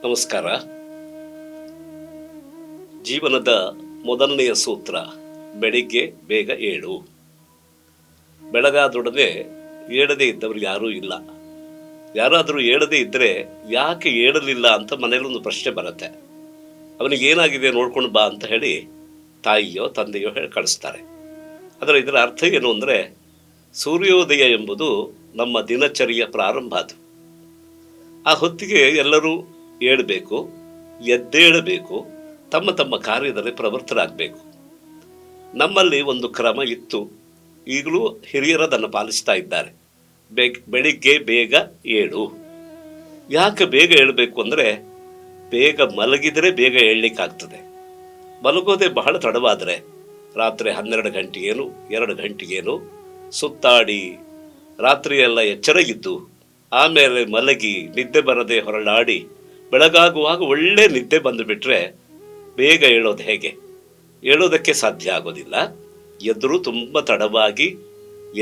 ನಮಸ್ಕಾರ. ಜೀವನದ ಮೊದಲನೆಯ ಸೂತ್ರ ಬೆಳಿಗ್ಗೆ ಬೇಗ ಏಳು. ಬೆಳಗಾದೊಡನೆ ಏಳದೇ ಇದ್ದವರು ಯಾರೂ ಇಲ್ಲ. ಯಾರಾದರೂ ಏಳದೇ ಇದ್ದರೆ ಯಾಕೆ ಏಳಲಿಲ್ಲ ಅಂತ ಮನೇಲೊಂದು ಪ್ರಶ್ನೆ ಬರುತ್ತೆ. ಅವನಿಗೆ ಏನಾಗಿದೆ ನೋಡ್ಕೊಂಡು ಬಾ ಅಂತ ಹೇಳಿ ತಾಯಿಯೋ ತಂದೆಯೋ ಹೇಳಿ ಕಳಿಸ್ತಾರೆ. ಆದರೆ ಇದರ ಅರ್ಥ ಏನು ಅಂದರೆ, ಸೂರ್ಯೋದಯ ಎಂಬುದು ನಮ್ಮ ದಿನಚರಿಯ ಪ್ರಾರಂಭ. ಅದು ಆ ಹೊತ್ತಿಗೆ ಎಲ್ಲರೂ ಏಳಬೇಕು, ಎದ್ದೇಳಬೇಕು, ತಮ್ಮ ತಮ್ಮ ಕಾರ್ಯದಲ್ಲಿ ಪ್ರವೃತ್ತರಾಗಬೇಕು. ನಮ್ಮಲ್ಲಿ ಒಂದು ಕ್ರಮ ಇತ್ತು, ಈಗಲೂ ಹಿರಿಯರದನ್ನು ಪಾಲಿಸ್ತಾ ಇದ್ದಾರೆ. ಬೆಳಿಗ್ಗೆ ಬೇಗ ಏಳು. ಯಾಕೆ ಬೇಗ ಏಳಬೇಕು ಅಂದರೆ, ಬೇಗ ಮಲಗಿದರೆ ಬೇಗ ಏಳಲಿಕ್ಕಾಗ್ತದೆ. ಮಲಗೋದೇ ಬಹಳ ತಡವಾದರೆ ರಾತ್ರಿ 12 ಗಂಟೆಗೇನು 2 ಗಂಟೆಗೇನು ಸುತ್ತಾಡಿ ರಾತ್ರಿಯೆಲ್ಲ ಎಚ್ಚರ ಇದ್ದು ಆಮೇಲೆ ಮಲಗಿ ನಿದ್ದೆ ಬರದೆ ಹೊರಳಾಡಿ ಬೆಳಗಾಗುವಾಗ ಒಳ್ಳೆ ನಿದ್ದೆ ಬಂದುಬಿಟ್ರೆ ಬೇಗ ಏಳೋದು ಹೇಗೆ? ಏಳೋದಕ್ಕೆ ಸಾಧ್ಯ ಆಗೋದಿಲ್ಲ. ಎದ್ದರೂ ತುಂಬ ತಡವಾಗಿ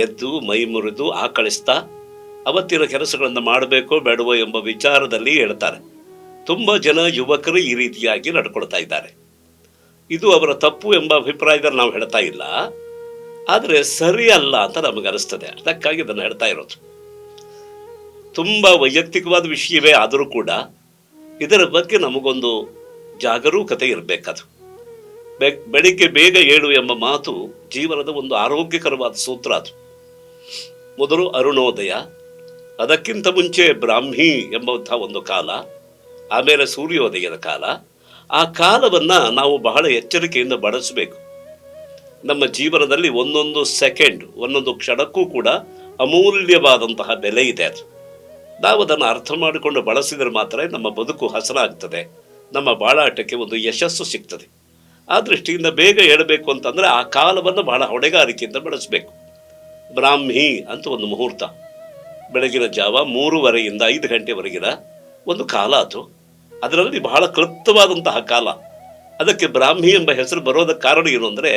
ಎದ್ದು ಮೈ ಮುರಿದು ಆಕಳಿಸ್ತಾ ಅವತ್ತಿನ ಕೆಲಸಗಳನ್ನು ಮಾಡಬೇಕೋ ಬೇಡವೋ ಎಂಬ ವಿಚಾರದಲ್ಲಿ ಹೇಳ್ತಾರೆ. ತುಂಬ ಜನ ಯುವಕರು ಈ ರೀತಿಯಾಗಿ ನಡ್ಕೊಳ್ತಾ ಇದ್ದಾರೆ. ಇದು ಅವರ ತಪ್ಪು ಎಂಬ ಅಭಿಪ್ರಾಯದಲ್ಲಿ ನಾವು ಹೇಳ್ತಾ ಇಲ್ಲ, ಆದರೆ ಸರಿ ಅಲ್ಲ ಅಂತ ನಮಗೆ ಅನಿಸ್ತದೆ. ಅದಕ್ಕಾಗಿ ಇದನ್ನು ಹೇಳ್ತಾ ಇರೋದು. ತುಂಬ ವೈಯಕ್ತಿಕವಾದ ವಿಷಯವೇ ಆದರೂ ಕೂಡ ಇದರ ಬಗ್ಗೆ ನಮಗೊಂದು ಜಾಗರೂಕತೆ ಇರಬೇಕದು. ಬೆಳಿಗ್ಗೆ ಬೇಗ ಏಳು ಎಂಬ ಮಾತು ಜೀವನದ ಒಂದು ಆರೋಗ್ಯಕರವಾದ ಸೂತ್ರ. ಅದು ಮೊದಲು ಅರುಣೋದಯ, ಅದಕ್ಕಿಂತ ಮುಂಚೆ ಬ್ರಾಹ್ಮಿ ಎಂಬಂಥ ಒಂದು ಕಾಲ, ಆಮೇಲೆ ಸೂರ್ಯೋದಯದ ಕಾಲ. ಆ ಕಾಲವನ್ನು ನಾವು ಬಹಳ ಎಚ್ಚರಿಕೆಯಿಂದ ಬಳಸಬೇಕು. ನಮ್ಮ ಜೀವನದಲ್ಲಿ ಒಂದೊಂದು ಸೆಕೆಂಡ್, ಒಂದೊಂದು ಕ್ಷಣಕ್ಕೂ ಕೂಡ ಅಮೂಲ್ಯವಾದಂತಹ ಬೆಲೆ ಇದೆ. ಅದು ನಾವು ಅದನ್ನು ಅರ್ಥ ಮಾಡಿಕೊಂಡು ಬಳಸಿದರೆ ಮಾತ್ರ ನಮ್ಮ ಬದುಕು ಹಸನಾಗ್ತದೆ, ನಮ್ಮ ಬಾಳಾಟಕ್ಕೆ ಒಂದು ಯಶಸ್ಸು ಸಿಗ್ತದೆ. ಆ ದೃಷ್ಟಿಯಿಂದ ಬೇಗ ಏಳಬೇಕು ಅಂತಂದರೆ ಆ ಕಾಲವನ್ನು ಬಹಳ ಹೊಣೆಗಾರಿಕೆಯಿಂದ ಬಳಸಬೇಕು. ಬ್ರಾಹ್ಮಿ ಅಂತ ಒಂದು ಮುಹೂರ್ತ, ಬೆಳಗಿನ ಜಾವ 3:30ಯಿಂದ 5 ಗಂಟೆವರೆಗಿನ ಒಂದು ಕಾಲ. ಅದು ಅದರಲ್ಲಿ ಬಹಳ ಕ್ಲುಪ್ತವಾದಂತಹ ಕಾಲ. ಅದಕ್ಕೆ ಬ್ರಾಹ್ಮಿ ಎಂಬ ಹೆಸರು ಬರೋದಕ್ಕೆ ಕಾರಣ ಏನು ಅಂದರೆ,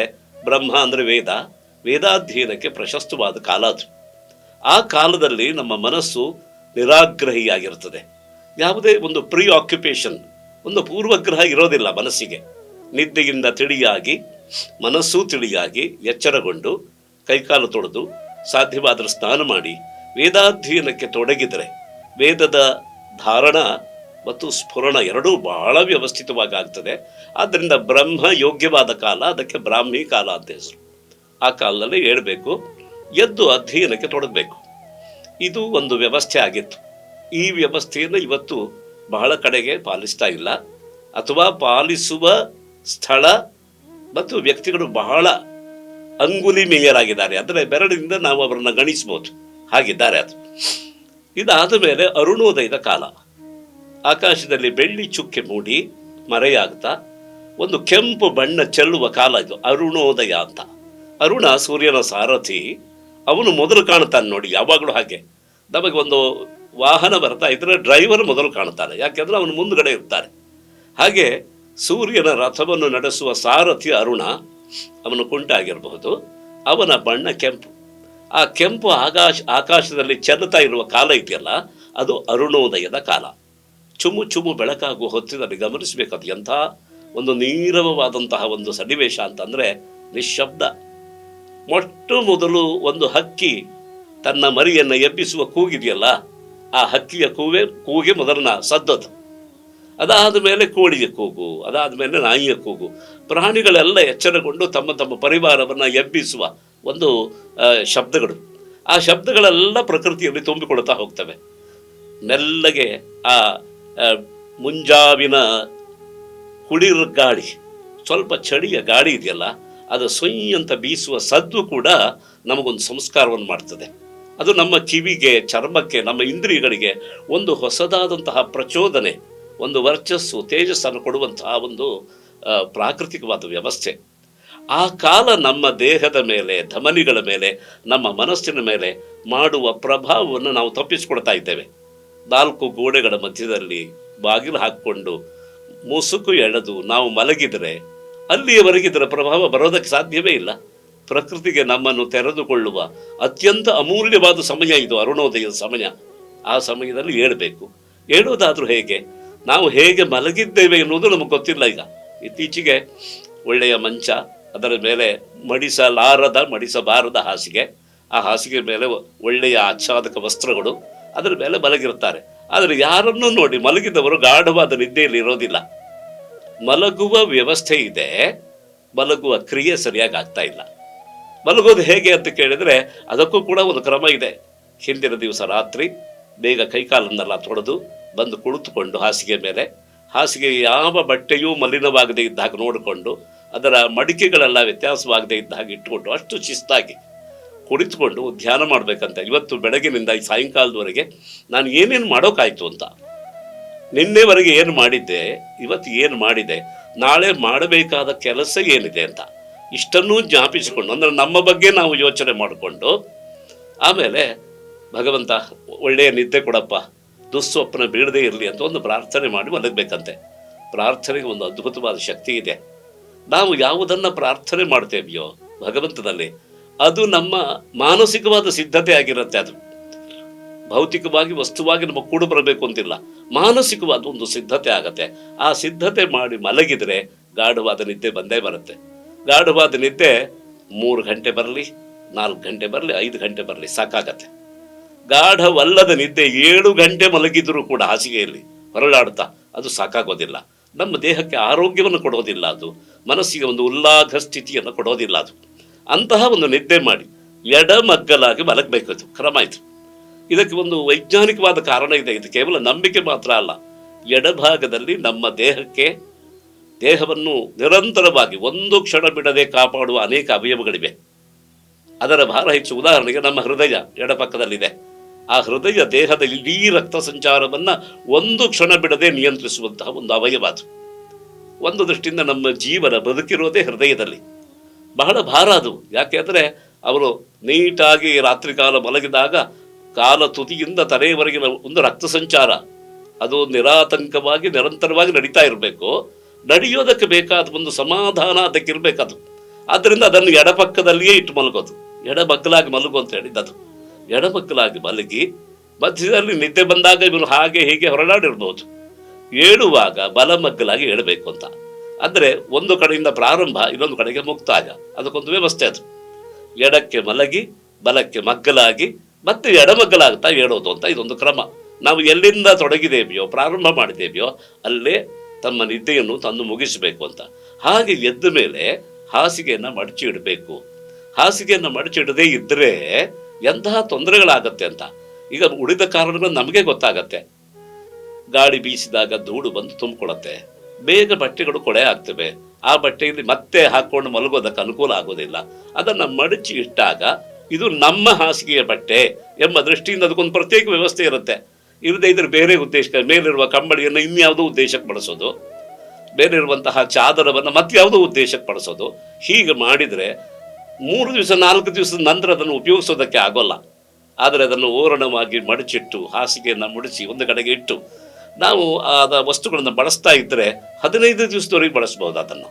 ಬ್ರಹ್ಮ ಅಂದರೆ ವೇದ, ವೇದಾಧ್ಯಯನಕ್ಕೆ ಪ್ರಶಸ್ತವಾದ ಕಾಲ ಅದು. ಆ ಕಾಲದಲ್ಲಿ ನಮ್ಮ ಮನಸ್ಸು ನಿರಾಗ್ರಹಿಯಾಗಿರ್ತದೆ. ಯಾವುದೇ ಒಂದು ಪ್ರೀ ಆಕ್ಯುಪೇಷನ್, ಒಂದು ಪೂರ್ವಗ್ರಹ ಇರೋದಿಲ್ಲ ಮನಸ್ಸಿಗೆ. ನಿದ್ದೆಯಿಂದ ತಿಳಿಯಾಗಿ, ಮನಸ್ಸು ತಿಳಿಯಾಗಿ ಎಚ್ಚರಗೊಂಡು ಕೈಕಾಲು ತೊಳೆದು ಸಾಧ್ಯವಾದರೆ ಸ್ನಾನ ಮಾಡಿ ವೇದಾಧ್ಯಯನಕ್ಕೆ ತೊಡಗಿದರೆ ವೇದದ ಧಾರಣ ಮತ್ತು ಸ್ಫುರಣ ಎರಡೂ ಬಹಳ ವ್ಯವಸ್ಥಿತವಾಗಿ ಆಗ್ತದೆ. ಆದ್ದರಿಂದ ಬ್ರಹ್ಮ ಯೋಗ್ಯವಾದ ಕಾಲ, ಅದಕ್ಕೆ ಬ್ರಾಹ್ಮಿ ಕಾಲ ಅಂತ ಹೆಸರು. ಆ ಕಾಲದಲ್ಲಿ ಏಳಬೇಕು, ಎದ್ದು ಅಧ್ಯಯನಕ್ಕೆ ತೊಡಗಬೇಕು. ಇದು ಒಂದು ವ್ಯವಸ್ಥೆ ಆಗಿತ್ತು. ಈ ವ್ಯವಸ್ಥೆಯನ್ನು ಇವತ್ತು ಬಹಳ ಕಡೆಗೆ ಪಾಲಿಸ್ತಾ ಇಲ್ಲ, ಅಥವಾ ಪಾಲಿಸುವ ಸ್ಥಳ ಮತ್ತು ವ್ಯಕ್ತಿಗಳು ಬಹಳ ಅಂಗುಲಿ ಮೇಯರಾಗಿದ್ದಾರೆ. ಅಂದರೆ ಬೆರಳಿನಿಂದ ನಾವು ಅವರನ್ನು ಗಣಿಸ್ಬೋದು, ಹಾಗಿದ್ದಾರೆ. ಅದು ಇದಾದ ಮೇಲೆ ಅರುಣೋದಯದ ಕಾಲ. ಆಕಾಶದಲ್ಲಿ ಬೆಳ್ಳಿ ಚುಕ್ಕೆ ಮೂಡಿ ಮರೆಯಾಗ್ತಾ ಒಂದು ಕೆಂಪು ಬಣ್ಣ ಚೆಲ್ಲುವ ಕಾಲ ಇದು ಅರುಣೋದಯ ಅಂತ. ಅರುಣ ಸೂರ್ಯನ ಸಾರಥಿ, ಅವನು ಮೊದಲು ಕಾಣ್ತಾನೆ ನೋಡಿ. ಯಾವಾಗಲೂ ಹಾಗೆ ನಮಗೆ ಒಂದು ವಾಹನ ಬರ್ತಾ ಇದ್ರೆ ಡ್ರೈವರ್ ಮೊದಲು ಕಾಣ್ತಾನೆ, ಯಾಕೆಂದರೆ ಅವನು ಮುಂದುಗಡೆ ಇರ್ತಾರೆ. ಹಾಗೆ ಸೂರ್ಯನ ರಥವನ್ನು ನಡೆಸುವ ಸಾರಥಿ ಅರುಣ, ಅವನು ಕುಂಟಾಗಿರಬಹುದು, ಅವನ ಬಣ್ಣ ಕೆಂಪು. ಆ ಕೆಂಪು ಆಕಾಶದಲ್ಲಿ ಚೆಲ್ಲುತ್ತಾ ಇರುವ ಕಾಲ ಇದೆಯಲ್ಲ, ಅದು ಅರುಣೋದಯದ ಕಾಲ. ಚುಮು ಚುಮು ಬೆಳಕಾಗುವ ಹೊತ್ತಿನಲ್ಲಿ ಗಮನಿಸಬೇಕು, ಅದು ಎಂಥ ಒಂದು ನೀರವವಾದಂತಹ ಒಂದು ಸನ್ನಿವೇಶ ಅಂತಂದರೆ ನಿಶ್ಶಬ್ದ. ಮೊಟ್ಟ ಮೊದಲು ಒಂದು ಹಕ್ಕಿ ತನ್ನ ಮರಿಯನ್ನು ಎಬ್ಬಿಸುವ ಕೂಗಿದೆಯಲ್ಲ, ಆ ಹಕ್ಕಿಯ ಕೂಗೆ ಮೊದಲನ ಸದ್ದದು. ಅದಾದ ಮೇಲೆ ಕೋಳಿಯ ಕೂಗು, ಅದಾದ ಮೇಲೆ ನಾಯಿಯ ಕೂಗು. ಪ್ರಾಣಿಗಳೆಲ್ಲ ಎಚ್ಚರಗೊಂಡು ತಮ್ಮ ತಮ್ಮ ಪರಿವಾರವನ್ನು ಎಬ್ಬಿಸುವ ಒಂದು ಶಬ್ದಗಳು. ಆ ಶಬ್ದಗಳೆಲ್ಲ ಪ್ರಕೃತಿಯಲ್ಲಿ ತುಂಬಿಕೊಳ್ತಾ ಹೋಗ್ತವೆ. ಮೆಲ್ಲಗೆ ಆ ಮುಂಜಾವಿನ ಕುಳಿರ್ ಗಾಳಿ, ಸ್ವಲ್ಪ ಚಳಿಯ ಗಾಳಿ ಇದೆಯಲ್ಲ, ಅದು ಸೊಯ್ ಅಂತ ಬೀಸುವ ಸದ್ದು ಕೂಡ ನಮಗೊಂದು ಸಂಸ್ಕಾರವನ್ನು ಮಾಡ್ತದೆ. ಅದು ನಮ್ಮ ಕಿವಿಗೆ, ಚರ್ಮಕ್ಕೆ, ನಮ್ಮ ಇಂದ್ರಿಯಗಳಿಗೆ ಒಂದು ಹೊಸದಾದಂತಹ ಪ್ರಚೋದನೆ, ಒಂದು ವರ್ಚಸ್ಸು, ತೇಜಸ್ಸನ್ನು ಕೊಡುವಂತಹ ಒಂದು ಪ್ರಾಕೃತಿಕವಾದ ವ್ಯವಸ್ಥೆ. ಆ ಕಾಲ ನಮ್ಮ ದೇಹದ ಮೇಲೆ, ಧಮನಿಗಳ ಮೇಲೆ, ನಮ್ಮ ಮನಸ್ಸಿನ ಮೇಲೆ ಮಾಡುವ ಪ್ರಭಾವವನ್ನು ನಾವು ತಪ್ಪಿಸಿಕೊಡ್ತಾ ಇದ್ದೇವೆ. 4 ಗೋಡೆಗಳ ಮಧ್ಯದಲ್ಲಿ ಬಾಗಿಲು ಹಾಕಿಕೊಂಡು ಮುಸುಕು ಎಳೆದು ನಾವು ಮಲಗಿದರೆ ಅಲ್ಲಿಯವರೆಗಿದರ ಪ್ರಭಾವ ಬರೋದಕ್ಕೆ ಸಾಧ್ಯವೇ ಇಲ್ಲ. ಪ್ರಕೃತಿಗೆ ನಮ್ಮನ್ನು ತೆರೆದುಕೊಳ್ಳುವ ಅತ್ಯಂತ ಅಮೂಲ್ಯವಾದ ಸಮಯ ಇದು, ಅರುಣೋದಯದ ಸಮಯ. ಆ ಸಮಯದಲ್ಲಿ ಏಳಬೇಕು. ಹೇಳೋದಾದರೂ ಹೇಗೆ? ನಾವು ಹೇಗೆ ಮಲಗಿದ್ದೇವೆ ಎನ್ನುವುದು ನಮಗೆ ಗೊತ್ತಿಲ್ಲ. ಈಗ ಇತ್ತೀಚೆಗೆ ಒಳ್ಳೆಯ ಮಂಚ, ಅದರ ಮೇಲೆ ಮಡಿಸಬಾರದ ಹಾಸಿಗೆ, ಆ ಹಾಸಿಗೆ ಮೇಲೆ ಒಳ್ಳೆಯ ಆಚ್ಛಾದಕ ವಸ್ತ್ರಗಳು, ಅದರ ಮೇಲೆ ಮಲಗಿರ್ತಾರೆ. ಆದರೆ ಯಾರನ್ನೂ ನೋಡಿ ಮಲಗಿದವರು ಗಾಢವಾದ ನಿದ್ದೆಯಲ್ಲಿ ಇರೋದಿಲ್ಲ. ಮಲಗುವ ವ್ಯವಸ್ಥೆ ಇದೆ, ಮಲಗುವ ಕ್ರಿಯೆ ಸರಿಯಾಗಿ ಆಗ್ತಾ ಇಲ್ಲ. ಮಲಗೋದು ಹೇಗೆ ಅಂತ ಕೇಳಿದರೆ ಅದಕ್ಕೂ ಕೂಡ ಒಂದು ಕ್ರಮ ಇದೆ. ಹಿಂದಿನ ದಿವಸ ರಾತ್ರಿ ಬೇಗ ಕೈಕಾಲನ್ನೆಲ್ಲ ತೊಳೆದು ಬಂದು ಕುಳಿತುಕೊಂಡು ಹಾಸಿಗೆ ಯಾವ ಬಟ್ಟೆಯೂ ಮಲಿನವಾಗದೇ ಇದ್ದಾಗ ನೋಡಿಕೊಂಡು, ಅದರ ಮಡಿಕೆಗಳೆಲ್ಲ ವ್ಯತ್ಯಾಸವಾಗದೇ ಇದ್ದಾಗ ಇಟ್ಟುಕೊಂಡು ಅಷ್ಟು ಶಿಸ್ತಾಗಿ ಕುಳಿತುಕೊಂಡು ಧ್ಯಾನ ಮಾಡಬೇಕಂತ. ಇವತ್ತು ಬೆಳಗಿನಿಂದ ಈ ಸಾಯಂಕಾಲದವರೆಗೆ ನಾನು ಏನೇನು ಮಾಡೋಕ್ಕಾಯ್ತು ಅಂತ, ನಿನ್ನೆವರೆಗೆ ಏನು ಮಾಡಿದ್ದೆ, ಇವತ್ತು ಏನು ಮಾಡಿದೆ, ನಾಳೆ ಮಾಡಬೇಕಾದ ಕೆಲಸ ಏನಿದೆ ಅಂತ ಇಷ್ಟನ್ನೂ ಜ್ಞಾಪಿಸಿಕೊಂಡು, ಅಂದರೆ ನಮ್ಮ ಬಗ್ಗೆ ನಾವು ಯೋಚನೆ ಮಾಡಿಕೊಂಡು, ಆಮೇಲೆ ಭಗವಂತ ಒಳ್ಳೆಯ ನಿದ್ದೆ ಕೊಡಪ್ಪ, ದುಸ್ವಪ್ನ ಬೀಳದೇ ಇರಲಿ ಅಂತ ಒಂದು ಪ್ರಾರ್ಥನೆ ಮಾಡಿ ಮಲಗಬೇಕಂತೆ. ಪ್ರಾರ್ಥನೆಗೆ ಒಂದು ಅದ್ಭುತವಾದ ಶಕ್ತಿ ಇದೆ. ನಾವು ಯಾವುದನ್ನು ಪ್ರಾರ್ಥನೆ ಮಾಡ್ತೇವೆಯೋ ಭಗವಂತನಲ್ಲಿ, ಅದು ನಮ್ಮ ಮಾನಸಿಕವಾದ ಸಿದ್ಧತೆ ಆಗಿರುತ್ತೆ. ಅದು ಭೌತಿಕವಾಗಿ ವಸ್ತುವಾಗಿ ನಮಗೆ ಕೂಡ ಬರಬೇಕು ಅಂತಿಲ್ಲ, ಮಾನಸಿಕವಾದ ಒಂದು ಸಿದ್ಧತೆ ಆಗತ್ತೆ. ಆ ಸಿದ್ಧತೆ ಮಾಡಿ ಮಲಗಿದರೆ ಗಾಢವಾದ ನಿದ್ದೆ ಬಂದೇ ಬರುತ್ತೆ. ಗಾಢವಾದ ನಿದ್ದೆ 3 ಗಂಟೆ ಬರಲಿ, 4 ಗಂಟೆ ಬರಲಿ, 5 ಗಂಟೆ ಬರಲಿ, ಸಾಕಾಗತ್ತೆ. ಗಾಢವಲ್ಲದ ನಿದ್ದೆ 7 ಗಂಟೆ ಮಲಗಿದರೂ ಕೂಡ ಹಾಸಿಗೆಯಲ್ಲಿ ಹೊರಳಾಡ್ತಾ ಅದು ಸಾಕಾಗೋದಿಲ್ಲ. ನಮ್ಮ ದೇಹಕ್ಕೆ ಆರೋಗ್ಯವನ್ನು ಕೊಡೋದಿಲ್ಲ, ಅದು ಮನಸ್ಸಿಗೆ ಒಂದು ಉಲ್ಲಾಘ ಸ್ಥಿತಿಯನ್ನು ಕೊಡೋದಿಲ್ಲ. ಅದು ಅಂತಹ ಒಂದು ನಿದ್ದೆ ಮಾಡಿ ಎಡಮಗ್ಗಲಾಗಿ ಮಲಗಬೇಕದು ಕ್ರಮ ಇದು. ಇದಕ್ಕೆ ಒಂದು ವೈಜ್ಞಾನಿಕವಾದ ಕಾರಣ ಇದೆ. ಇದು ಕೇವಲ ನಂಬಿಕೆ ಮಾತ್ರ ಅಲ್ಲ. ಎಡಭಾಗದಲ್ಲಿ ನಮ್ಮ ದೇಹವನ್ನು ನಿರಂತರವಾಗಿ ಒಂದು ಕ್ಷಣ ಬಿಡದೆ ಕಾಪಾಡುವ ಅನೇಕ ಅವಯವಗಳಿವೆ. ಅದರ ಭಾರ ಹೆಚ್ಚು. ಉದಾಹರಣೆಗೆ ನಮ್ಮ ಹೃದಯ ಎಡಪಕ್ಕದಲ್ಲಿದೆ. ಆ ಹೃದಯ ದೇಹದ ಇಡೀ ರಕ್ತ ಸಂಚಾರವನ್ನು ಒಂದು ಕ್ಷಣ ಬಿಡದೆ ನಿಯಂತ್ರಿಸುವಂತಹ ಒಂದು ಅವಯವ ಅದು. ಒಂದು ದೃಷ್ಟಿಯಿಂದ ನಮ್ಮ ಜೀವನ ಬದುಕಿರೋದೇ ಹೃದಯದಲ್ಲಿ. ಬಹಳ ಭಾರ ಅದು. ಯಾಕೆ ಅಂದರೆ ಅವರು ನೀಟಾಗಿ ರಾತ್ರಿ ಕಾಲ ಮಲಗಿದಾಗ ಕಾಲ ತುದಿಯಿಂದ ತಲೆಯವರೆಗಿನ ಒಂದು ರಕ್ತ ಸಂಚಾರ ಅದು ನಿರಾತಂಕವಾಗಿ ನಿರಂತರವಾಗಿ ನಡೀತಾ ಇರಬೇಕು. ನಡೆಯೋದಕ್ಕೆ ಬೇಕಾದ ಒಂದು ಸಮಾಧಾನ ಅದಕ್ಕಿರಬೇಕದು. ಆದ್ದರಿಂದ ಅದನ್ನು ಎಡಪಕ್ಕದಲ್ಲಿಯೇ ಇಟ್ಟು ಮಲಗೋದು, ಎಡಮಗ್ಗಲಾಗಿ ಮಲಗು ಅಂತ ಹೇಳಿದ್ದು. ಎಡಮಗ್ಗಲಾಗಿ ಮಲಗಿ ಮಧ್ಯದಲ್ಲಿ ನಿದ್ದೆ ಬಂದಾಗ ಇವನು ಹಾಗೆ ಹೀಗೆ ಹೊರಡಾಡಿರ್ಬೋದು, ಏಳುವಾಗ ಬಲಮಗ್ಗಲಾಗಿ ಏಳಬೇಕು ಅಂತ. ಅಂದರೆ ಒಂದು ಕಡೆಯಿಂದ ಪ್ರಾರಂಭ, ಇನ್ನೊಂದು ಕಡೆಗೆ ಮುಕ್ತಾಯ. ಅದಕ್ಕೊಂದು ವ್ಯವಸ್ಥೆ ಅದು. ಎಡಕ್ಕೆ ಮಲಗಿ ಬಲಕ್ಕೆ ಮಗ್ಗಲಾಗಿ ಮತ್ತೆ ಎಡಮಗ್ಗಲಾಗ್ತಾ ಹೇಳೋದು ಅಂತ ಇದೊಂದು ಕ್ರಮ. ನಾವು ಎಲ್ಲಿಂದ ತೊಡಗಿದ್ದೇವೆಯೋ, ಪ್ರಾರಂಭ ಮಾಡಿದ್ದೇವೆಯೋ ಅಲ್ಲೇ ತಮ್ಮ ನಿದ್ದೆಯನ್ನು ತಂದು ಮುಗಿಸಬೇಕು ಅಂತ. ಹಾಗೆ ಎದ್ದ ಮೇಲೆ ಹಾಸಿಗೆಯನ್ನು ಮಡಚಿ ಇಡಬೇಕು. ಹಾಸಿಗೆಯನ್ನು ಮಡಚಿ ಇಡದೇ ಇದ್ದರೆ ಎಂತಹ ತೊಂದರೆಗಳಾಗತ್ತೆ ಅಂತ ಈಗ ಉಳಿದ ಕಾರಣಗಳು ನಮಗೆ ಗೊತ್ತಾಗತ್ತೆ. ಗಾಳಿ ಬೀಸಿದಾಗ ಧೂಳು ಬಂದು ತುಂಬಿಕೊಳ್ಳುತ್ತೆ, ಬೇಗ ಬಟ್ಟೆಗಳು ಕೊಳೆ ಆಗ್ತವೆ. ಆ ಬಟ್ಟೆಯಲ್ಲಿ ಮತ್ತೆ ಹಾಕ್ಕೊಂಡು ಮಲಗೋದಕ್ಕೆ ಅನುಕೂಲ ಆಗೋದಿಲ್ಲ. ಅದನ್ನು ಮಡಚಿ ಇಟ್ಟಾಗ ಇದು ನಮ್ಮ ಹಾಸಿಗೆಯ ಬಟ್ಟೆ ಎಂಬ ದೃಷ್ಟಿಯಿಂದ ಅದಕ್ಕೊಂದು ಪ್ರತ್ಯೇಕ ವ್ಯವಸ್ಥೆ ಇರುತ್ತೆ. ಇಲ್ಲದೆ ಇದ್ರೆ ಬೇರೆ ಉದ್ದೇಶಕ್ಕೆ ಮೇಲಿರುವ ಕಂಬಳಿಯನ್ನು ಇನ್ಯಾವುದೋ ಉದ್ದೇಶಕ್ಕೆ ಬಳಸೋದು, ಬೇರೆ ಇರುವಂತಹ ಚಾದರವನ್ನು ಮತ್ಯಾವುದೋ ಉದ್ದೇಶಕ್ಕೆ ಬಳಸೋದು. ಹೀಗೆ ಮಾಡಿದರೆ 3 ದಿವಸ 4 ದಿವಸದ ನಂತರ ಅದನ್ನು ಉಪಯೋಗಿಸೋದಕ್ಕೆ ಆಗೋಲ್ಲ. ಆದರೆ ಅದನ್ನು ಓರಣವಾಗಿ ಮಡಚಿಟ್ಟು ಹಾಸಿಗೆಯನ್ನು ಮುಡಿಸಿ ಒಂದು ಕಡೆಗೆ ಇಟ್ಟು ನಾವು ಆದ ವಸ್ತುಗಳನ್ನು ಬಳಸ್ತಾ ಇದ್ದರೆ 15 ದಿವಸದವರೆಗೆ ಬಳಸ್ಬೋದು. ಅದನ್ನು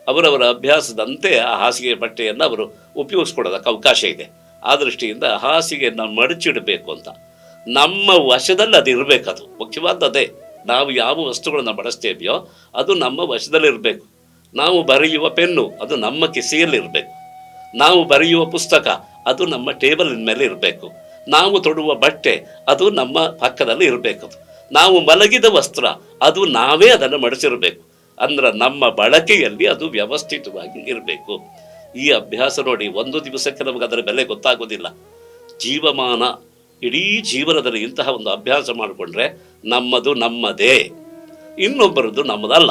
ಅವರವರ ಅಭ್ಯಾಸದಂತೆ ಆ ಹಾಸಿಗೆಯ ಬಟ್ಟೆಯನ್ನು ಅವರು ಉಪಯೋಗಿಸ್ಕೊಡೋದಕ್ಕೆ ಅವಕಾಶ ಇದೆ. ಆ ದೃಷ್ಟಿಯಿಂದ ಹಾಸಿಗೆಯನ್ನು ಮಡಚಿಡಬೇಕು ಅಂತ ನಮ್ಮ ವಶದಲ್ಲಿ ಅದು ಇರಬೇಕದು. ಮುಖ್ಯವಾದದ್ದೇ, ನಾವು ಯಾವ ವಸ್ತುಗಳನ್ನು ಬಳಸ್ತೇವೆಯೋ ಅದು ನಮ್ಮ ವಶದಲ್ಲಿರಬೇಕು. ನಾವು ಬರೆಯುವ ಪೆನ್ನು ಅದು ನಮ್ಮ ಕಿಸೆಯಲ್ಲಿರಬೇಕು. ನಾವು ಬರೆಯುವ ಪುಸ್ತಕ ಅದು ನಮ್ಮ ಟೇಬಲಿನ ಮೇಲೆ ಇರಬೇಕು. ನಾವು ತೊಡುವ ಬಟ್ಟೆ ಅದು ನಮ್ಮ ಪಕ್ಕದಲ್ಲಿ ಇರಬೇಕು. ನಾವು ಮಲಗಿದ ವಸ್ತ್ರ ಅದು ನಾವೇ ಅದನ್ನು ಮಡಿಸಿರಬೇಕು. ಅಂದ್ರೆ ನಮ್ಮ ಬಳಕೆಯಲ್ಲಿ ಅದು ವ್ಯವಸ್ಥಿತವಾಗಿ ಇರಬೇಕು. ಈ ಅಭ್ಯಾಸ ನೋಡಿ, ಒಂದು ದಿವಸಕ್ಕೆ ನಮಗೆ ಅದರ ಬೆಲೆ ಗೊತ್ತಾಗೋದಿಲ್ಲ. ಜೀವಮಾನ ಇಡೀ ಜೀವನದಲ್ಲಿ ಇಂತಹ ಒಂದು ಅಭ್ಯಾಸ ಮಾಡಿಕೊಂಡ್ರೆ ನಮ್ಮದು ನಮ್ಮದೇ, ಇನ್ನೊಬ್ಬರದ್ದು ನಮ್ಮದಲ್ಲ.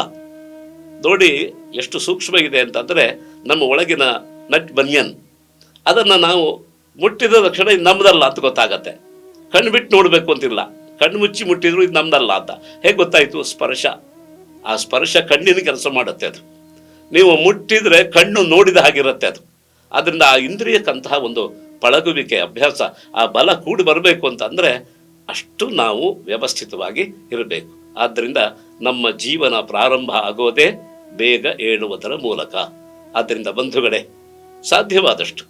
ನೋಡಿ ಎಷ್ಟು ಸೂಕ್ಷ್ಮ ಇದೆ ಅಂತಂದರೆ, ನಮ್ಮ ಒಳಗಿನ ನಟ್ ಬನಿಯನ್ ಅದನ್ನು ನಾವು ಮುಟ್ಟಿದ ತಕ್ಷಣ ಇದು ನಮ್ಮದಲ್ಲ ಅಂತ ಗೊತ್ತಾಗತ್ತೆ. ಕಣ್ಣು ಬಿಟ್ಟು ನೋಡಬೇಕು ಅಂತಿಲ್ಲ, ಕಣ್ಣು ಮುಚ್ಚಿ ಮುಟ್ಟಿದ್ರು ಇದು ನಮ್ಮದಲ್ಲ ಅಂತ ಹೇಗೆ ಗೊತ್ತಾಯಿತು? ಸ್ಪರ್ಶ. ಆ ಸ್ಪರ್ಶ ಕಣ್ಣಿನ ಕೆಲಸ ಮಾಡುತ್ತೆ. ಅದು ನೀವು ಮುಟ್ಟಿದರೆ ಕಣ್ಣು ನೋಡಿದ ಹಾಗಿರುತ್ತೆ ಅದು. ಆದ್ದರಿಂದ ಆ ಇಂದ್ರಿಯಕ್ಕಂತಹ ಒಂದು ಪಳಗುವಿಕೆ ಅಭ್ಯಾಸ, ಆ ಬಲ ಕೂಡಿ ಬರಬೇಕು ಅಂತಂದರೆ ಅಷ್ಟು ನಾವು ವ್ಯವಸ್ಥಿತವಾಗಿ ಇರಬೇಕು. ಆದ್ದರಿಂದ ನಮ್ಮ ಜೀವನ ಪ್ರಾರಂಭ ಆಗೋದೇ ಬೇಗ ಏಳುವುದರ ಮೂಲಕ. ಆದ್ದರಿಂದ ಬಂಧುಗಳೇ, ಸಾಧ್ಯವಾದಷ್ಟು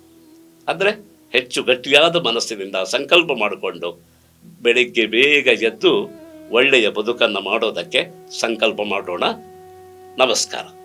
ಅಂದರೆ ಹೆಚ್ಚು ಗಟ್ಟಿಯಾದ ಮನಸ್ಸಿನಿಂದ ಸಂಕಲ್ಪ ಮಾಡಿಕೊಂಡು ಬೆಳಿಗ್ಗೆ ಬೇಗ ಎದ್ದು ಒಳ್ಳೆಯ ಬದುಕನ್ನು ಮಾಡೋದಕ್ಕೆ ಸಂಕಲ್ಪ ಮಾಡೋಣ. ನಮಸ್ಕಾರ.